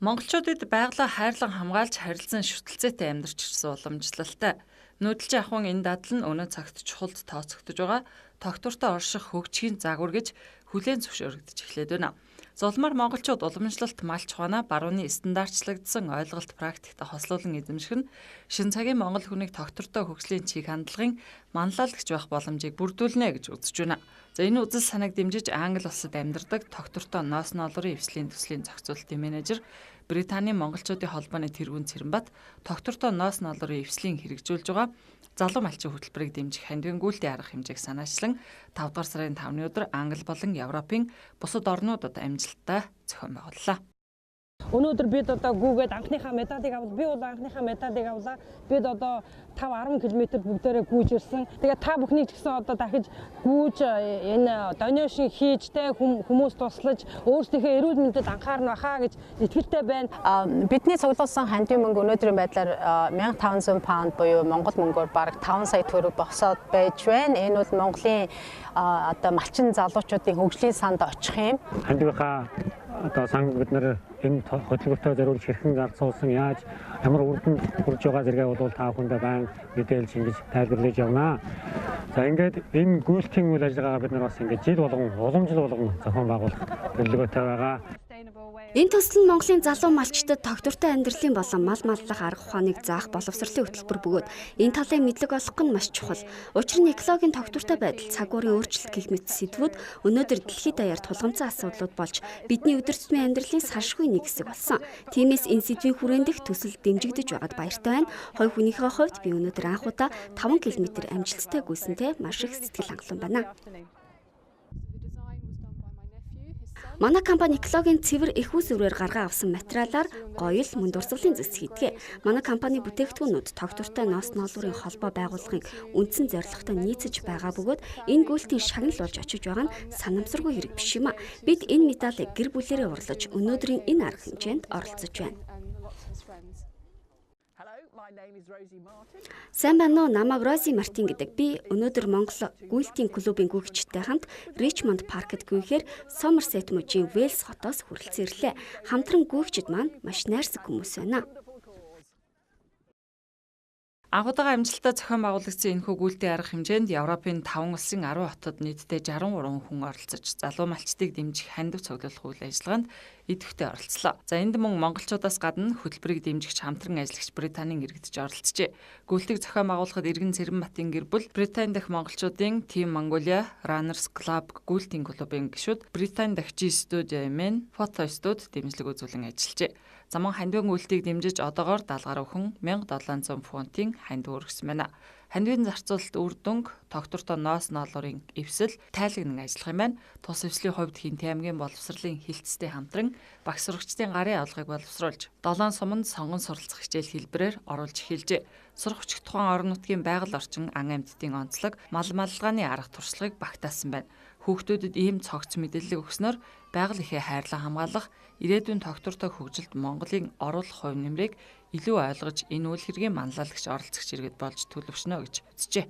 Монголчуудад байгалаа хайрлан хамгаалж харилцан шүтэлцээтэй амьдарч ирсэн уламжлалтай. Нүүдэлж ахуйн энэ дадал нь өнөө цагт чухалд тооцогдож байгаа тогтвортой орших хөгжихийн загвар гэж хүлээн зөвшөөрөгдөж эхлээд байна. Зулмаар монголчууд уламжлалт малч ухаанаа барууны стандартчлагдсан ойлголт практикт хослуулан эзэмших нь шин цагийн монгол хүнийг тогтвортой хөгжлийн чиг хандлагын манлайлагч байх боломжийг бүрдүүлнэ гэж үзэж байна. За энэ үзэл санааг дэмжиж Англи улсад амьдардаг тогтвортой ноос ноолрын эвслийн төслийн зохицуулалтын менежер Британийн монголчуудын холбооны тэргүүн Цэрэнбат тогтвортой ноос ноолрын эвслийн хэрэгжүүлж байгаа залуу малчин хөтөлбөрийг дэмжих хандивангүйлтийн арга хэмжээг санаачлан 5 дугаар сарын 5-ны өдөр Англи болон Европын бусад орнуудад амжилттай зохион байгууллаа. Өнөөдөр бид одоо гүүгээд анхныхаа медалийг авал. Би бол анхныхаа медалийг авлаа. Бид одоо 5-10 км бүгдээрээ гүйж ирсэн. Тэгээд та бүхнийг ч гэсэн одоо дахиж гүйж энэ донешн хийж тэ хүмүүс туслаж өөрсдийнхөө эрүүл мэндэд анхаарна баха гэж итгэлтэй байна. Бидний цуглуулсан хандив мөнгө өнөөдрийн байдлаар 1500 паунд буюу монгол мөнгөөр бараг 5 сая төгрөг босоод байж байна. Энэ бол Монголын одоо малчин залуучуудын хөгжлийн санд очих юм. Хандивынхаа одоо санг бид нэр энэ хөтөлбөртөө зориулж хэрхэн зарцуулсан яаж ямар үр дүнд хүрж байгаа зэрэгээ бол та бүхэндээ байн мэдээлж ингэж тайлбарлаж явнаа. За ингээд энэ гүйлтийн үйл ажиллагаагаа бид нар бас ингэж жил болгон уламжлал болгон зохион байгуулах төлөвлөгөөтэй байгаа. Энэ төсөл нь Монголын залуу малчдад тогтвортой амьдралын болон мал маллах арга ухааныг заах боловсролын хөтөлбөр бөгөөд энэ талын мэдлэг олох нь маш чухал. Учир нь экологийн тогтвортой байдал, цаг уурын өөрчлөлт гэх мэт сэдвүүд өнөөдөр дэлхийд даяар тулгамдсан асуудлууд болж бидний өдөр тутмын амьдралын салшгүй нэг хэсэг болсон. Тиймээс энэ сэдвийн хүрээнд их төсөл дэмжигдэж байгаад баяртай байна. Хоёр хүнийхээ хувьд би өнөөдөр анх удаа 5 км амжилттай гүйсэнтэй маш их сэтгэл хангалуун байна. Манай компани экологийн цэвэр их үс үрээр гаргаа авсан материалаар гоёл мөн дурсгалын зэс хийдэг. Манай компани бүтээгдэхүүнүүд тогтвортой ноос ноолрын холбоо байгуулахын үндсэн зорилготой нийцэж байгаа бөгөөд энэ гүйлтийн шагнал болж очиж байгаа нь санамсаргүй хэрэг биш юм а. Бид энэ медалийг гэр бүлээрээ урлаж өнөөдрийн энэ арга хэмжээнд оролцож байна. Сайн байна уу? Намайг Рози Мартин гэдэг. Би өнөөдөр Монгол гүйлтийн клубын гүйгчтэй хамт Ричмонд паркт гүйхээр Сомерсет мужийн Вэлс хотоос хүрэлцэн ирлээ. Хамтран гүйгчид маань маш найрсаг хүмүүс байна. Анх удаага амжилттай зохион байгуулагдсан энэхүү гүйлтийн арга хэмжээнд Европын 5 улсын 10 хотод нийтдээ 63 хүн оролцож залуу малчдыг дэмжих хандив цуглуулах үйл ажиллагаанд идэвхтэй оролцлоо. За энд мөн монголчуудаас гадна хөтөлбөрийг дэмжигч хамтран ажиллагч Британийн иргэдэж оролцжээ. Гүйлтийг зохион байгуулахад Иргэн Цэрэнбатын гэр бүл, Британи дахь монголчуудын Team Mongolia, Runners Club гүйлтийн клубын гишүүд, Британи дахь G Studio Men, Photo Studio дэмжлэг үзүүлэн ажиллажээ. Замун хандивын гүйлтийг дэмжиж одоогоор 70 гаруй хүн 1700 фунтын хандив өргөсөн байна. Хандивын зарцуулалт үр дүнг тогтвортой ноос ноолрын эвсэл тайлагнан ажиллах юм байна. Тус эвслийн хувьд Хинтээ аймгийн боловсролын хилцтэй хамтран багш сурагчдын гарын авлагыг боловсруулж 7 суманд сонгон суралцах хичээл хэлбэрээр оруулж эхэлжээ. Сурах хүч тухайн орон нутгийн байгаль орчин, ан амьтдын онцлог, мал маллагын арга туршлагыг багтаасан байна. Хүүхдүүдэд ийм цогц мэдээлэл өгснөөр байгаль эхээ хайрлан хамгаалах, ирээдүйн тогтвортой хөгжилд Монголын оруулах хувь нэмрийг илүү ойлгож энэ үйл хэргийн манлайлагч оролцогч иргэд болж төлөвшнө гэж үзжээ.